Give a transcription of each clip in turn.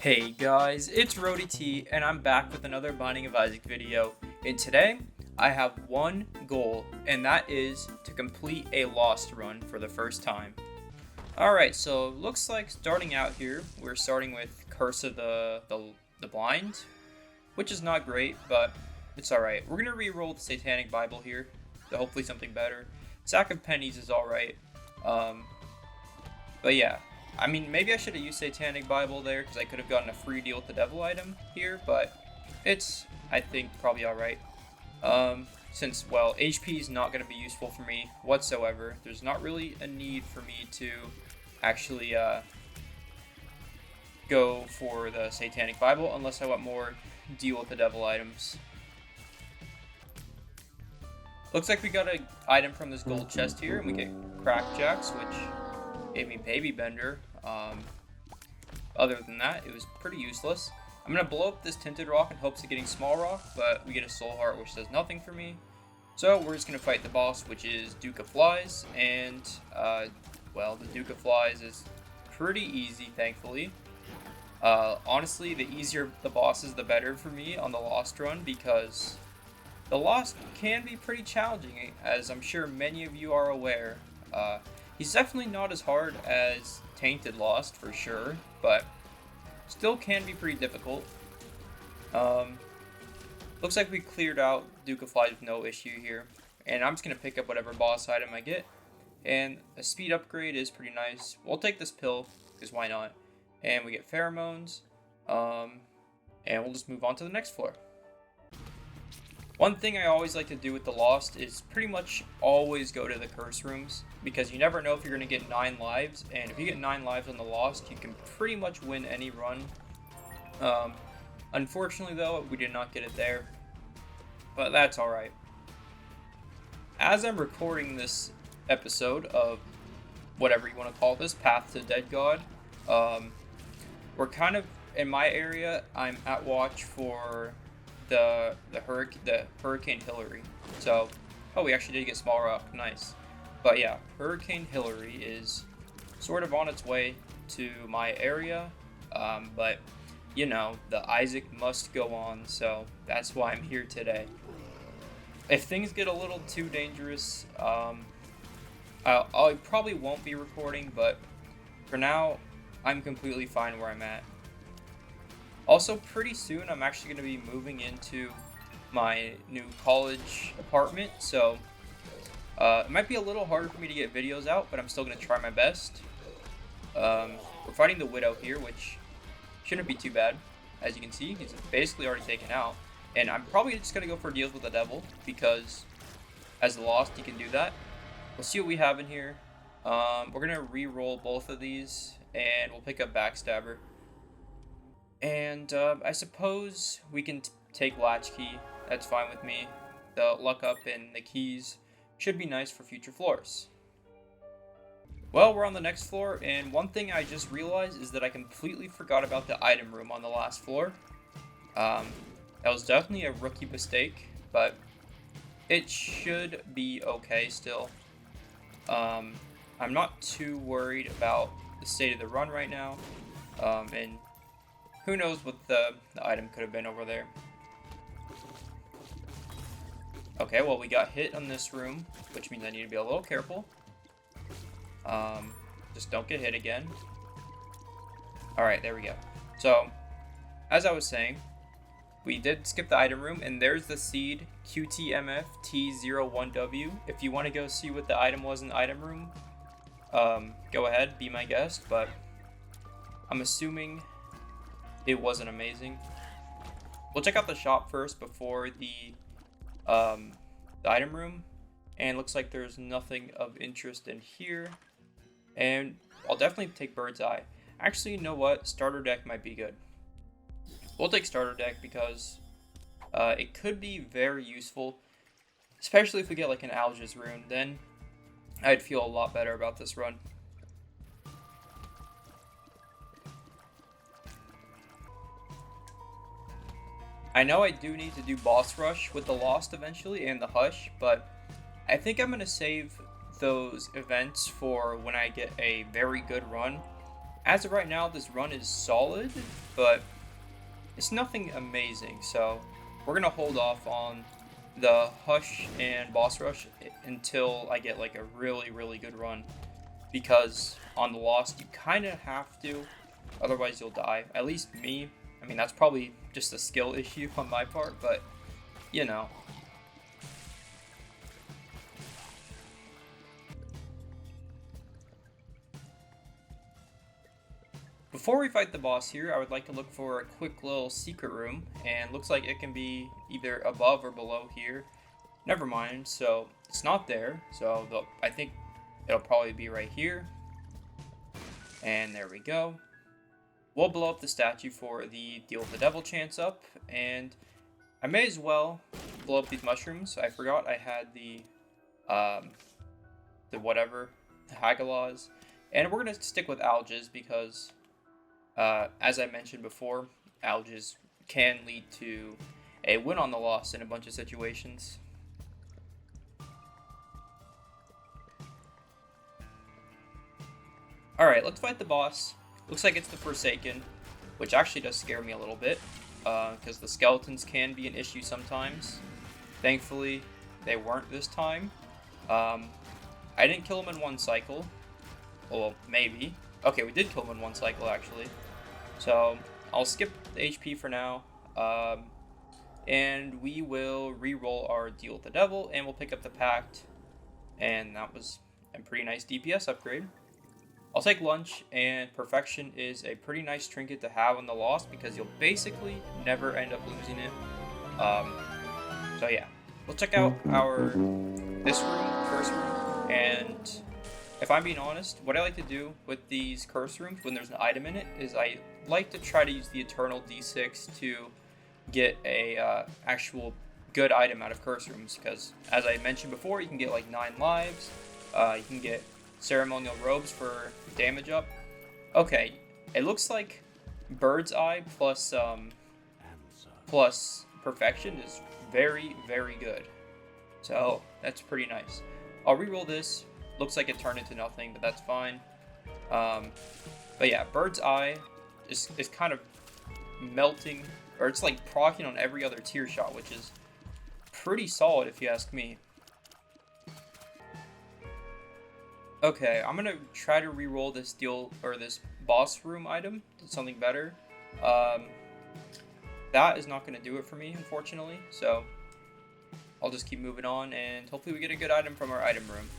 Hey guys, it's Rody and I'm back with another Binding of Isaac video. And today, I have one goal, and that is to complete a Lost run for the first time. Alright, so looks like starting out here, we're starting with Curse of the Blind, which is not great, but it's alright. We're going to re-roll the Satanic Bible here, so hopefully something better. Sack of Pennies is alright, but yeah. I mean, maybe I should have used Satanic Bible there, because I could have gotten a free deal with the Devil item here, but it's, I think, probably alright. Since, well, HP is not going to be useful for me whatsoever. There's not really a need for me to actually go for the Satanic Bible, unless I want more deal with the Devil items. Looks like we got an item from this gold chest here, and we get Crackjacks, which gave me Baby Bender. Other than that, it was pretty useless. I'm going to blow up this Tinted Rock in hopes of getting Small Rock, but we get a Soul Heart, which does nothing for me. So we're just going to fight the boss, which is Duke of Flies, and, well, the Duke of Flies is pretty easy, thankfully. Honestly, the easier the boss is, the better for me on the Lost run, because the Lost can be pretty challenging, as I'm sure many of you are aware. He's definitely not as hard as Tainted Lost, for sure, but still can be pretty difficult. Looks like we cleared out Duke of Flies with no issue here, and I'm just going to pick up whatever boss item I get, and a speed upgrade is pretty nice. We'll take this pill, because why not, and we get pheromones, and we'll just move on to the next floor. One thing I always like to do with the Lost is pretty much always go to the curse rooms, because you never know if you're going to get 9 lives, and if you get 9 lives on the Lost, you can pretty much win any run. Unfortunately though, we did not get it there, but that's alright. As I'm recording this episode of whatever you want to call this, Path to Dead God, we're kind of, in my area, I'm at watch for the Hurricane Hillary. So, oh, we actually did get Small Rock, nice. But yeah, Hurricane Hillary is sort of on its way to my area, but you know, the Isaac must go on, so that's why I'm here today. If things get a little too dangerous, I probably won't be recording, but for now, I'm completely fine where I'm at. Also, pretty soon, I'm actually going to be moving into my new college apartment, so it might be a little harder for me to get videos out, but I'm still going to try my best. We're fighting the Widow here, which shouldn't be too bad. As you can see, he's basically already taken out. And I'm probably just going to go for deals with the Devil, because as the Lost, you can do that. We'll see what we have in here. We're going to re-roll both of these, and we'll pick up Backstabber. And I suppose we can take Latchkey. That's fine with me. The luck up and the keys should be nice for future floors. Well, we're on the next floor, and one thing I just realized is that I completely forgot about the item room on the last floor. That was definitely a rookie mistake, but it should be okay still. I'm not too worried about the state of the run right now, and who knows what the item could have been over there. Okay, well, we got hit on this room, which means I need to be a little careful. Just don't get hit again. Alright, there we go. So, as I was saying, we did skip the item room, and there's the seed QTMFT01W. If you want to go see what the item was in the item room, go ahead, be my guest, but I'm assuming it wasn't amazing. We'll check out the shop first before the item room, and looks like there's nothing of interest in here. And I'll definitely take Bird's Eye. Actually, you know what? Starter deck might be good. We'll take starter deck because it could be very useful, especially if we get like an Alga's rune. Then I'd feel a lot better about this run. I know I do need to do boss rush with the Lost eventually and the Hush, but I think I'm going to save those events for when I get a very good run as of right now, this run is solid, but it's nothing amazing, so we're gonna hold off on the Hush and Boss Rush until I get like a really good run, because on the Lost you kind of have to, otherwise you'll die. At least me. I mean, that's probably just a skill issue on my part, but you know. Before we fight the boss here, I would like to look for a quick little secret room, and looks like it can be either above or below here. Never mind, so it's not there, so I think it'll probably be right here. And there we go. We'll blow up the statue for the Deal with the Devil chance up, and I may as well blow up these mushrooms. I forgot I had the Hagalaz, and we're gonna stick with Alges because, as I mentioned before, Alges can lead to a win on the Lost in a bunch of situations. Alright, let's fight the boss. Looks like it's the Forsaken, which actually does scare me a little bit, because the skeletons can be an issue sometimes. Thankfully, they weren't this time. I didn't kill him in one cycle. Well, maybe. Okay, we did kill him in one cycle, actually. So, I'll skip the HP for now. And we will re-roll our Deal with the Devil, and we'll pick up the Pact. And that was a pretty nice DPS upgrade. I'll take lunch, and Perfection is a pretty nice trinket to have on the Lost because you'll basically never end up losing it. So yeah, we'll check out this room, curse room, and if I'm being honest, what I like to do with these curse rooms when there's an item in it is I like to try to use the Eternal D6 to get a actual good item out of curse rooms, because as I mentioned before, you can get like 9 lives, you can get ceremonial robes for damage up. Okay, it looks like Bird's Eye plus Perfection is very good. So that's pretty nice. I'll re-roll this. Looks like it turned into nothing, but that's fine. But yeah, Bird's Eye is kind of melting, or it's like proccing on every other tier shot, which is pretty solid if you ask me. Okay, I'm gonna try to re-roll this this boss room item to something better. That is not gonna do it for me, unfortunately. So I'll just keep moving on, and hopefully we get a good item from our item room.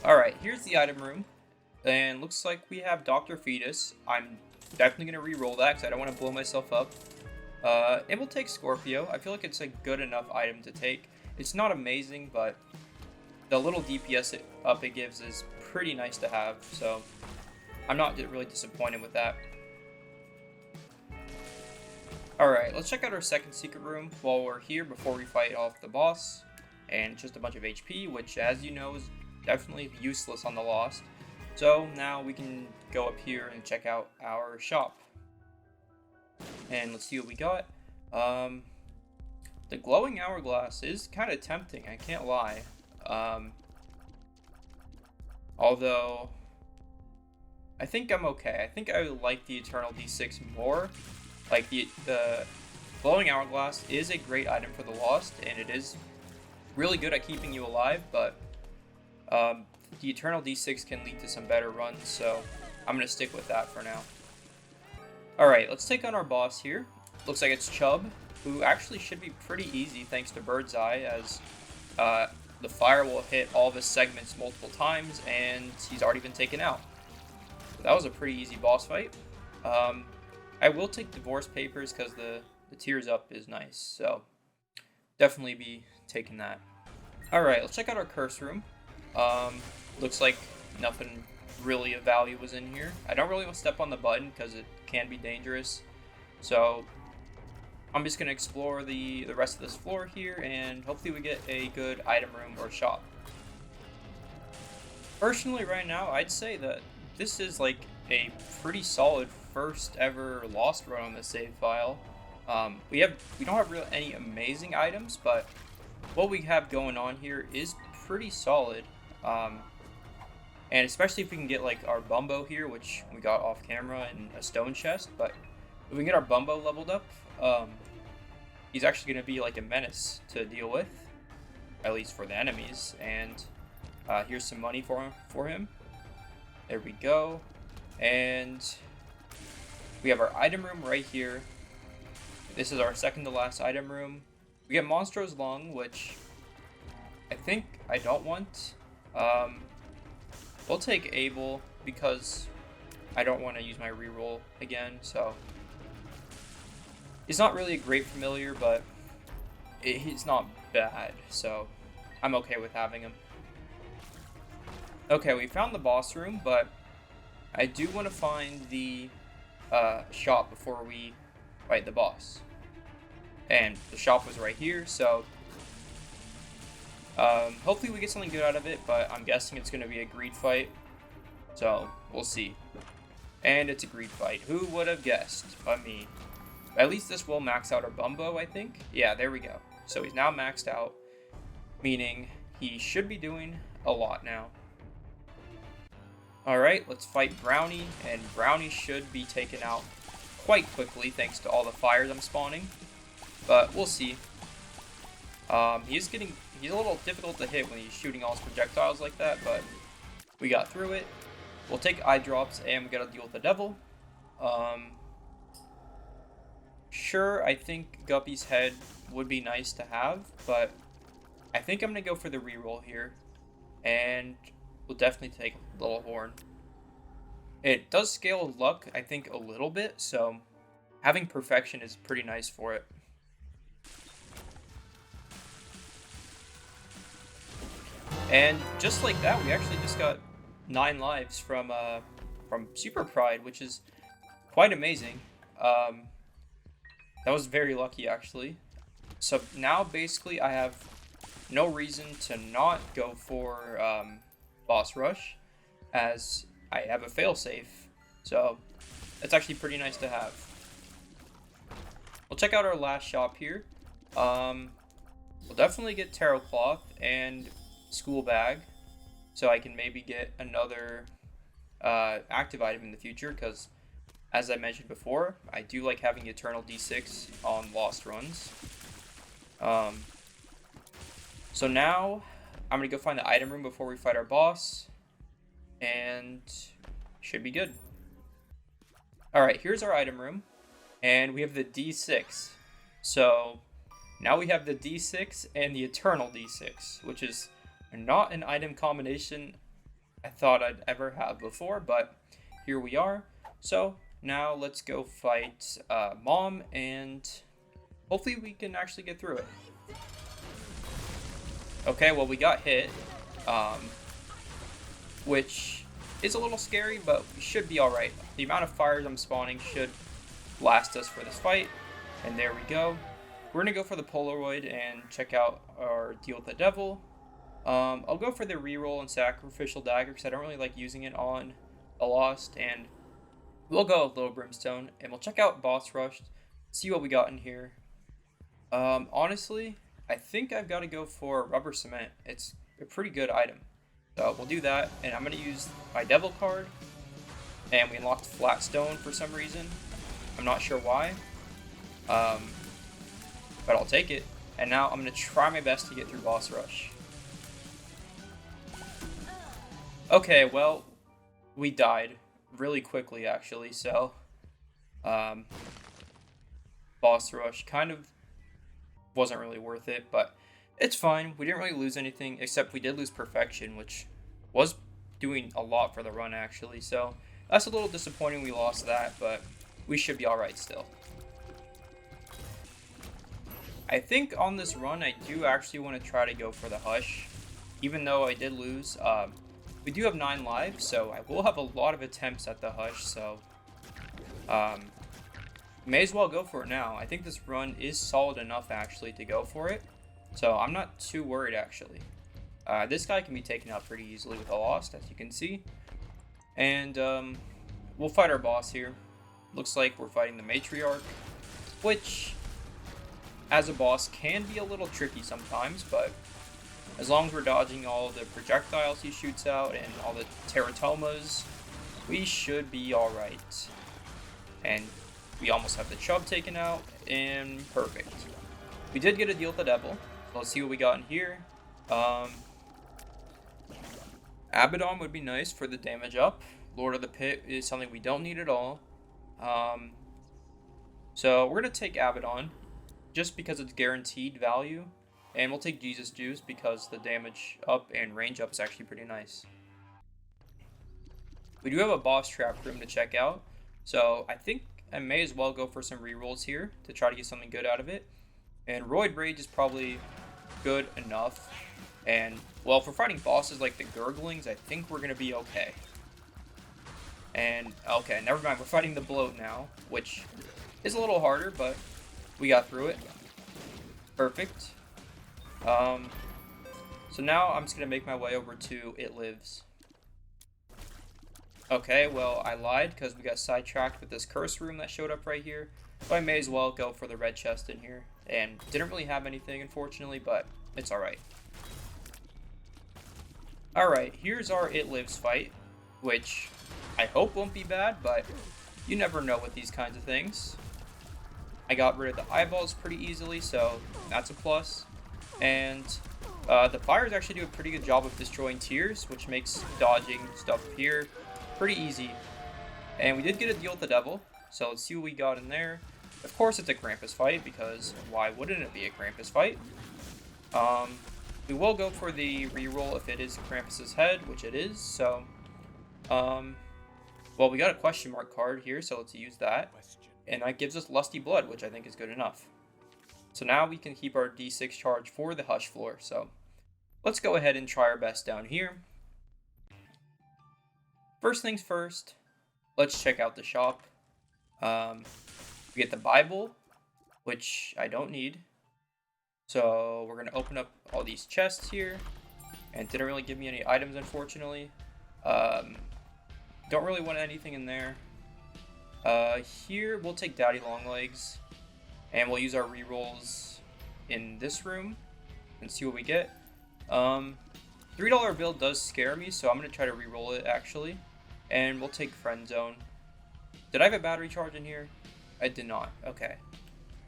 All right, here's the item room, and looks like we have Dr. Fetus. I'm definitely gonna re-roll that because I don't want to blow myself up. And we'll take Scorpio. I feel like it's a good enough item to take. It's not amazing, but the little DPS up it gives is pretty nice to have, so I'm not really disappointed with that. Alright, let's check out our second secret room while we're here before we fight off the boss, and just a bunch of HP, which as you know is definitely useless on the Lost. So now we can go up here and check out our shop. And let's see what we got. The glowing hourglass is kind of tempting, I can't lie. Although I think I'm okay. I think I like the Eternal D6 more. Like the glowing hourglass is a great item for the Lost, and it is really good at keeping you alive, but the Eternal D6 can lead to some better runs, so I'm gonna stick with that for now. Alright, let's take on our boss here. Looks like it's Chubb, who actually should be pretty easy thanks to Bird's Eye, as the fire will hit all of his segments multiple times, and he's already been taken out. So that was a pretty easy boss fight. I will take Divorce Papers because the Tears Up is nice, so definitely be taking that. Alright, let's check out our curse room. Looks like nothing really of value was in here. I don't really want to step on the button because it can be dangerous, so I'm just going to explore the rest of this floor here, and hopefully we get a good item room or shop. Personally, right now, I'd say that this is like a pretty solid first ever Lost run on this save file. We don't have really any amazing items, but what we have going on here is pretty solid. And especially if we can get like our Bumbo here, which we got off camera in a stone chest, but if we can get our Bumbo leveled up, he's actually going to be like a menace to deal with, at least for the enemies. And here's some money for him. There we go. And we have our item room right here. This is our second to last item room. We get Monstro's Lung, which I think I don't want. We'll take Abel because I don't want to use my reroll again, so he's not really a great familiar, but he's not bad, so I'm okay with having him. Okay, we found the boss room, but I do want to find the shop before we fight the boss. And the shop was right here, so hopefully we get something good out of it, but I'm guessing it's going to be a greed fight, so we'll see. And it's a greed fight. Who would have guessed but me? At least this will max out our Bumbo, I think. Yeah, there we go. So he's now maxed out, meaning he should be doing a lot now. Alright, let's fight Brownie, and Brownie should be taken out quite quickly thanks to all the fires I'm spawning. But we'll see. He's a little difficult to hit when he's shooting all his projectiles like that, but we got through it. We'll take eye drops, and we gotta deal with the devil. Sure, I think Guppy's head would be nice to have, but I think I'm gonna go for the reroll here, and we'll definitely take Little Horn. It does scale with luck, I think, a little bit, so having perfection is pretty nice for it. And just like that, we actually just got 9 lives from Super Pride, which is quite amazing. That was very lucky, actually. So now, basically, I have no reason to not go for Boss Rush, as I have a failsafe. So it's actually pretty nice to have. We'll check out our last shop here. We'll definitely get Tarot Cloth and School Bag, so I can maybe get another active item in the future, because as I mentioned before, I do like having Eternal D6 on lost runs. So now I'm gonna go find the item room before we fight our boss, and should be good. Alright, here's our item room, and we have the D6. So now we have the D6 and the Eternal D6, which is not an item combination I thought I'd ever have before, but here we are. So now let's go fight Mom, and hopefully we can actually get through it. Okay, well, we got hit, which is a little scary, but we should be alright. The amount of fires I'm spawning should last us for this fight, and there we go. We're going to go for the Polaroid and check out our deal with the devil. I'll go for the reroll and Sacrificial Dagger because I don't really like using it on the Lost, and we'll go with Little Brimstone, and we'll check out Boss Rush, see what we got in here. Honestly, I think I've got to go for Rubber Cement. It's a pretty good item. So we'll do that, and I'm going to use my Devil card, and we unlocked Flat Stone for some reason. I'm not sure why, but I'll take it. And now I'm going to try my best to get through Boss Rush. Okay, well, we died really quickly, actually, so Boss Rush kind of wasn't really worth it, but it's fine. We didn't really lose anything, except we did lose Perfection, which was doing a lot for the run, actually, so that's a little disappointing we lost that, but we should be alright still. I think on this run, I do actually want to try to go for the Hush, even though I did lose. We do have 9 lives, so I will have a lot of attempts at the Hush, so may as well go for it now. I think this run is solid enough, actually, to go for it, so I'm not too worried, actually. This guy can be taken out pretty easily with a Lost, as you can see, and we'll fight our boss here. Looks like we're fighting the Matriarch, which, as a boss, can be a little tricky sometimes, but As long as we're dodging all the projectiles he shoots out and all the teratomas, we should be alright. And we almost have the chub taken out, and perfect. We did get a deal with the devil, so let's see what we got in here. Abaddon would be nice for the damage up. Lord of the Pit is something we don't need at all. So we're going to take Abaddon, just because it's guaranteed value. And we'll take Jesus Juice because the damage up and range up is actually pretty nice. We do have a boss trap room to check out, so I think I may as well go for some rerolls here to try to get something good out of it. And Roid Rage is probably good enough. And, well, if we're fighting bosses like the Gurglings, I think we're going to be okay. And, okay, never mind, we're fighting the Bloat now, which is a little harder, but we got through it. Perfect. So now I'm just going to make my way over to It Lives. Okay, well, I lied because we got sidetracked with this curse room that showed up right here. So I may as well go for the red chest in here. And didn't really have anything, unfortunately, but it's alright. Alright, here's our It Lives fight, which I hope won't be bad, but you never know with these kinds of things. I got rid of the eyeballs pretty easily, so that's a plus. And the fires actually do a pretty good job of destroying tiers, which makes dodging stuff here pretty easy. And we did get a deal with the devil, so let's see what we got in there. Of course it's a Krampus fight, because why wouldn't it be a Krampus fight? We will go for the reroll if it is Krampus's head, which it is, so... well, we got a question mark card here, so let's use that. And that gives us Lusty Blood, which I think is good enough. So now we can keep our D6 charge for the Hush floor. So let's go ahead and try our best down here. First things first, let's check out the shop. We get the Bible, which I don't need. So we're going to open up all these chests here. And it didn't really give me any items, unfortunately. Don't really want anything in there. Here, we'll take Daddy Longlegs. And we'll use our rerolls in this room and see what we get. $3 bill does scare me, so I'm going to try to reroll it, actually. And we'll take Friend Zone. Did I have a battery charge in here? I did not. Okay.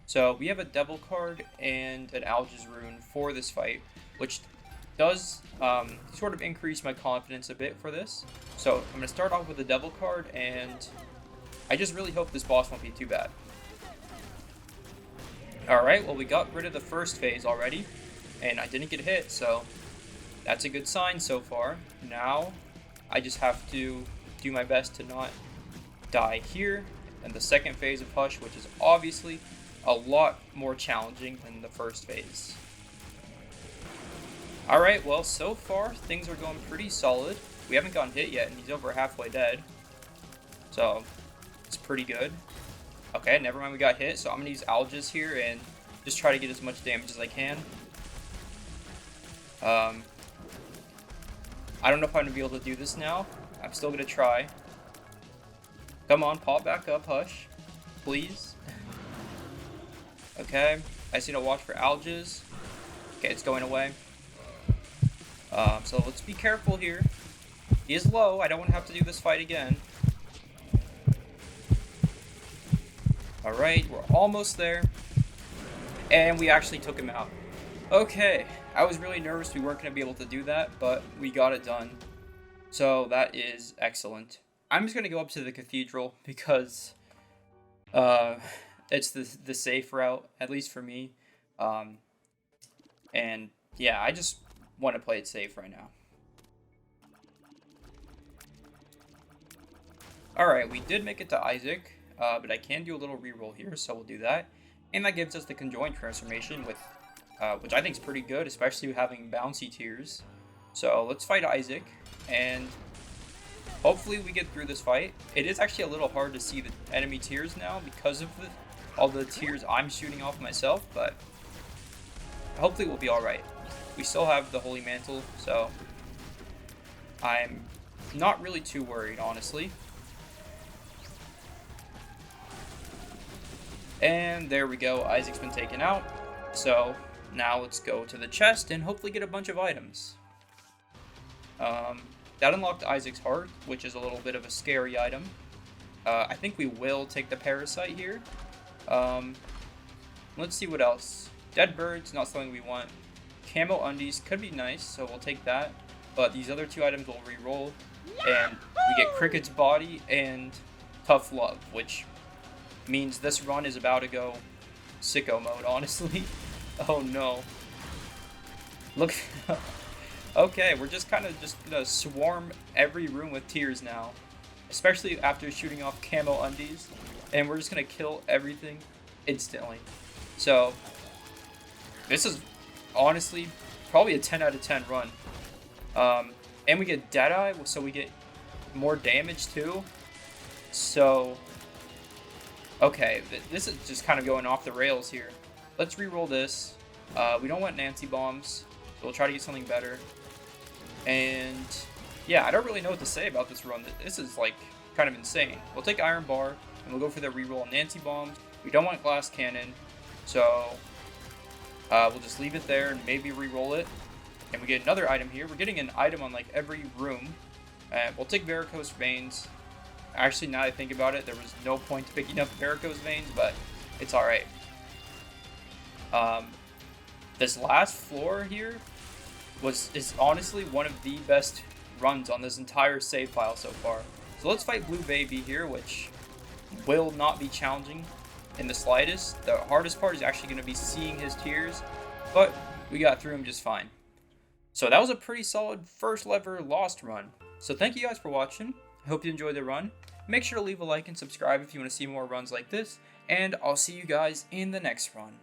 So we have a Devil card and an Alge's Rune for this fight, which does sort of increase my confidence a bit for this. So I'm going to start off with the Devil card, and I just really hope this boss won't be too bad. Alright, well, we got rid of the first phase already, and I didn't get hit, so that's a good sign so far. Now, I just have to do my best to not die here, and the second phase of Hush, which is obviously a lot more challenging than the first phase. Alright, well, so far, things are going pretty solid. We haven't gotten hit yet, and he's over halfway dead, so it's pretty good. Okay, never mind, we got hit, so I'm going to use Alges here and just try to get as much damage as I can. I don't know if I'm going to be able to do this now. I'm still going to try. Come on, pop back up, Hush. Please. Okay, I just need to watch for Alges. Okay, it's going away. So let's be careful here. He is low, I don't want to have to do this fight again. Alright, we're almost there. And we actually took him out. Okay, I was really nervous we weren't going to be able to do that, but we got it done. So that is excellent. I'm just going to go up to the cathedral because it's the safe route, at least for me. And yeah, I just want to play it safe right now. Alright, we did make it to Isaac. But I can do a little reroll here, so we'll do that. And that gives us the conjoined transformation, with, which I think is pretty good, especially having bouncy tiers. So let's fight Isaac, and hopefully we get through this fight. It is actually a little hard to see the enemy tiers now because of all the tiers I'm shooting off myself, but hopefully we'll be alright. We still have the Holy Mantle, so I'm not really too worried, honestly. And there we go, Isaac's been taken out. So Now let's go to the chest and hopefully get a bunch of items. That unlocked Isaac's heart, which is a little bit of a scary item. I think we will take the parasite here. Let's see what else. Dead birds, not something we want. Camo undies could be nice, so we'll take that. But these other two items will re-roll. And we get Cricket's body and Tough Love, which means this run is about to go sicko mode, honestly. Oh no. Look. Okay, we're just kind of gonna swarm every room with tears now. Especially after shooting off camo undies. And we're just gonna kill everything instantly. So, this is honestly probably a 10 out of 10 run. And we get Deadeye, so we get more damage too. So, okay, this is just kind of going off the rails here. Let's re-roll this. We don't want Nancy bombs, so we'll try to get something better. And yeah, I don't really know what to say about this run. This is like kind of insane. We'll take Iron Bar and we'll go for the re-roll on Nancy bombs. We don't want Glass Cannon, so we'll just leave it there and maybe re-roll it. And we get another item here. We're getting an item on like every room. We'll take Varicose Veins. Actually, now that I think about it, there was no point to picking up Varicose Veins, but it's alright. This last floor here is honestly one of the best runs on this entire save file so far. So let's fight Blue Baby here, which will not be challenging in the slightest. The hardest part is actually going to be seeing his tears, but we got through him just fine. So that was a pretty solid first ever Lost run. So thank you guys for watching. I hope you enjoyed the run. Make sure to leave a like and subscribe if you want to see more runs like this, and I'll see you guys in the next run.